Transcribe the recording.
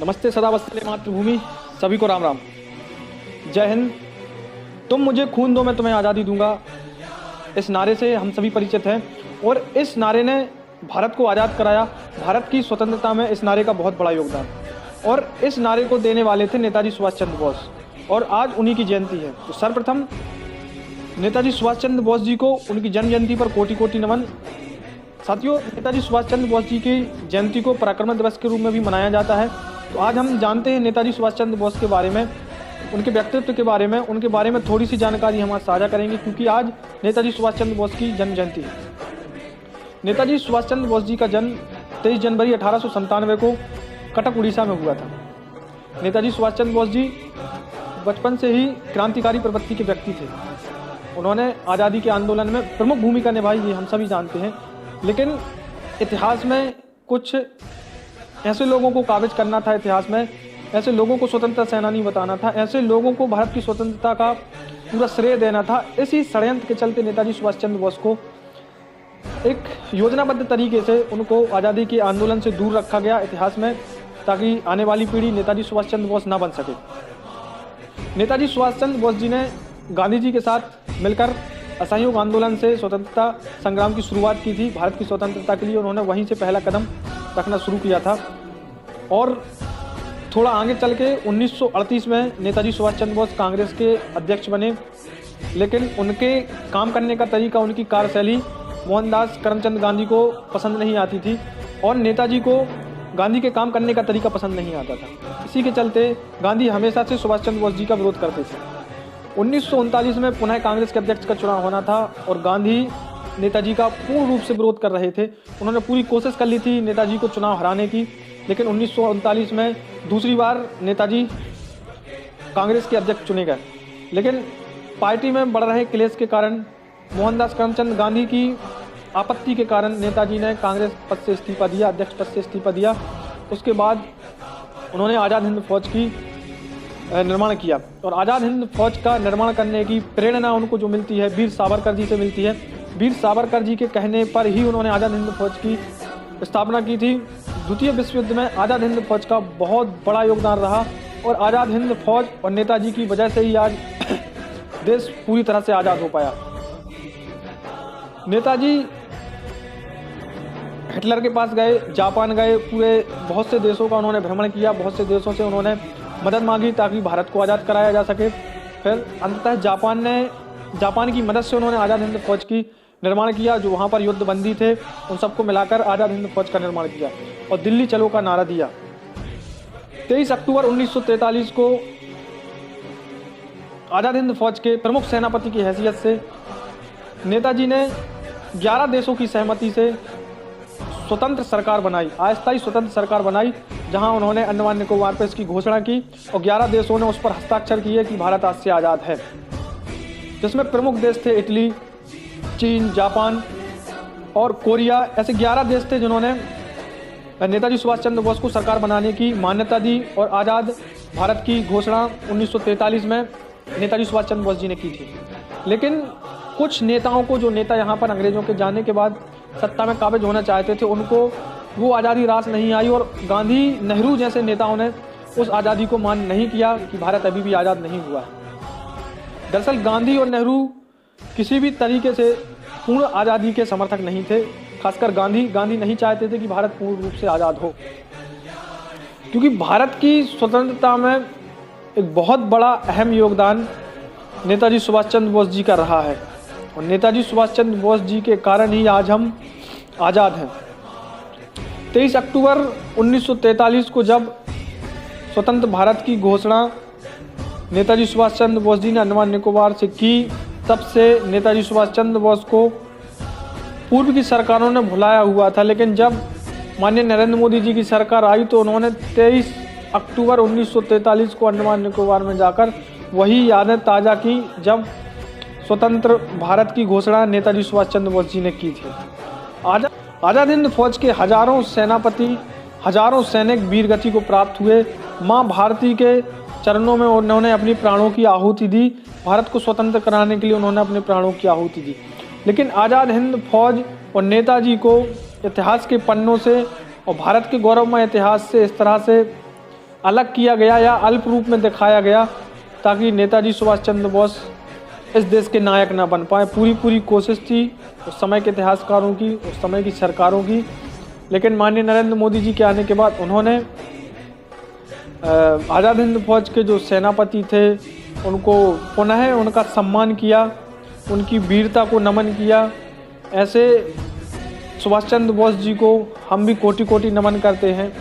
नमस्ते सदा वत्सले मातृभूमि, सभी को राम राम। जय हिंद। तुम मुझे खून दो मैं तुम्हें आज़ादी दूंगा, इस नारे से हम सभी परिचित हैं और इस नारे ने भारत को आज़ाद कराया। भारत की स्वतंत्रता में इस नारे का बहुत बड़ा योगदान और इस नारे को देने वाले थे नेताजी सुभाष चंद्र बोस और आज उन्हीं की जयंती है। तो सर्वप्रथम नेताजी सुभाष चंद्र बोस जी को उनकी जन्म जयंती पर कोटि कोटि नमन। साथियों, नेताजी सुभाष चंद्र बोस जी की जयंती को पराक्रम दिवस के रूप में भी मनाया जाता है। तो आज हम जानते हैं नेताजी सुभाष चंद्र बोस के बारे में, उनके व्यक्तित्व के बारे में, उनके बारे में थोड़ी सी जानकारी हम आज साझा करेंगे क्योंकि आज नेताजी सुभाष चंद्र बोस की जन्म जयंती है। नेताजी सुभाष चंद्र बोस जी का जन्म 23 जनवरी 1897 को कटक उड़ीसा में हुआ था। नेताजी सुभाष चंद्र बोस जी बचपन से ही क्रांतिकारी प्रवृत्ति के व्यक्ति थे। उन्होंने आज़ादी के आंदोलन में प्रमुख भूमिका निभाई, ये हम सभी जानते हैं। लेकिन इतिहास में कुछ ऐसे लोगों को काबिज करना था, इतिहास में ऐसे लोगों को स्वतंत्रता सेनानी बताना था, ऐसे लोगों को भारत की स्वतंत्रता का पूरा श्रेय देना था। इसी षड्यंत्र के चलते नेताजी सुभाष चंद्र बोस को एक योजनाबद्ध तरीके से उनको आज़ादी के आंदोलन से दूर रखा गया इतिहास में, ताकि आने वाली पीढ़ी नेताजी सुभाष चंद्र बोस ना बन सके। नेताजी सुभाष चंद्र बोस जी ने गांधी जी के साथ मिलकर असहयोग आंदोलन से स्वतंत्रता संग्राम की शुरुआत की थी। भारत की स्वतंत्रता के लिए उन्होंने वहीं से पहला कदम रखना शुरू किया था और थोड़ा आगे चल के 1938 में नेताजी सुभाष चंद्र बोस कांग्रेस के अध्यक्ष बने। लेकिन उनके काम करने का तरीका, उनकी कार्यशैली मोहनदास करमचंद गांधी को पसंद नहीं आती थी और नेताजी को गांधी के काम करने का तरीका पसंद नहीं आता था। इसी के चलते गांधी हमेशा से सुभाष चंद्र बोस जी का विरोध करते थे। 1939 में पुनः कांग्रेस के अध्यक्ष का चुनाव होना था और गांधी नेताजी का पूर्ण रूप से विरोध कर रहे थे। उन्होंने पूरी कोशिश कर ली थी नेताजी को चुनाव हराने की, लेकिन 1939 में दूसरी बार नेताजी कांग्रेस के अध्यक्ष चुने गए। लेकिन पार्टी में बढ़ रहे क्लेश के कारण, मोहनदास करमचंद गांधी की आपत्ति के कारण नेताजी ने कांग्रेस पद से इस्तीफा दिया, अध्यक्ष पद से इस्तीफा दिया। उसके बाद उन्होंने आज़ाद हिंद फौज की निर्माण किया और आज़ाद हिंद फौज का निर्माण करने की प्रेरणा उनको जो मिलती है वीर सावरकर जी से मिलती है। वीर सावरकर जी के कहने पर ही उन्होंने आज़ाद हिंद फौज की स्थापना की थी। द्वितीय विश्व युद्ध में आज़ाद हिंद फौज का बहुत बड़ा योगदान रहा और आज़ाद हिंद फौज और नेताजी की वजह से ही आज देश पूरी तरह से आज़ाद हो पाया। नेताजी हिटलर के पास गए, जापान गए, पूरे बहुत से देशों का उन्होंने भ्रमण किया, बहुत से देशों से उन्होंने मदद मांगी ताकि भारत को आज़ाद कराया जा सके। फिर अंततः जापान की मदद से उन्होंने आज़ाद हिंद फौज की निर्माण किया। जो वहाँ पर युद्धबंदी थे उन सबको मिलाकर आज़ाद हिंद फौज का निर्माण किया और दिल्ली चलो का नारा दिया। 23 अक्टूबर 1943 को आज़ाद हिंद फौज के प्रमुख सेनापति की हैसियत से नेताजी ने 11 देशों की सहमति से स्वतंत्र सरकार बनाई, अस्थायी स्वतंत्र सरकार बनाई, जहां उन्होंने अंडमान निकोबार पर इसकी घोषणा की और 11 देशों ने उस पर हस्ताक्षर किए कि भारत आज से आज़ाद है। जिसमें प्रमुख देश थे इटली, चीन, जापान और कोरिया। ऐसे 11 देश थे जिन्होंने नेताजी सुभाष चंद्र बोस को सरकार बनाने की मान्यता दी और आज़ाद भारत की घोषणा 1943 में नेताजी सुभाष चंद्र बोस जी ने की थी। लेकिन कुछ नेताओं को, जो नेता यहाँ पर अंग्रेजों के जाने के बाद सत्ता में काबिज होना चाहते थे, उनको वो आज़ादी रास नहीं आई और गांधी, नेहरू जैसे नेताओं ने उस आज़ादी को मान नहीं किया कि भारत अभी भी आज़ाद नहीं हुआ। दरअसल गांधी और नेहरू किसी भी तरीके से पूर्ण आज़ादी के समर्थक नहीं थे। खासकर गांधी नहीं चाहते थे कि भारत पूर्ण रूप से आज़ाद हो, क्योंकि भारत की स्वतंत्रता में एक बहुत बड़ा अहम योगदान नेताजी सुभाष चंद्र बोस जी का रहा है और नेताजी सुभाष चंद्र बोस जी के कारण ही आज हम आज़ाद हैं। 23 अक्टूबर 1943 को जब स्वतंत्र भारत की घोषणा नेताजी सुभाष चंद्र बोस जी ने अंडमान निकोबार से की, तब से नेताजी सुभाष चंद्र बोस को पूर्व की सरकारों ने भुलाया हुआ था। लेकिन जब माननीय नरेंद्र मोदी जी की सरकार आई तो उन्होंने 23 अक्टूबर 1943 को अंडमान निकोबार में जाकर वही यादें ताज़ा की जब स्वतंत्र भारत की घोषणा नेताजी सुभाष चंद्र बोस जी ने की थी। आज़ाद हिंद फौज के हजारों सेनापति, हजारों सैनिक वीरगति को प्राप्त हुए। माँ भारती के चरणों में उन्होंने अपनी प्राणों की आहुति दी। भारत को स्वतंत्र कराने के लिए उन्होंने अपने प्राणों की आहुति दी। लेकिन आज़ाद हिंद फौज और नेताजी को इतिहास के पन्नों से और भारत के गौरवमय इतिहास से इस तरह से अलग किया गया या अल्प रूप में दिखाया गया ताकि नेताजी सुभाष चंद्र बोस इस देश के नायक ना बन पाए। पूरी कोशिश थी उस समय के इतिहासकारों की, उस समय की सरकारों की, लेकिन माननीय नरेंद्र मोदी जी के आने के बाद उन्होंने आज़ाद हिंद फौज के जो सेनापति थे उनको पुनः उनका सम्मान किया, उनकी वीरता को नमन किया। ऐसे सुभाष चंद्र बोस जी को हम भी कोटि कोटि नमन करते हैं।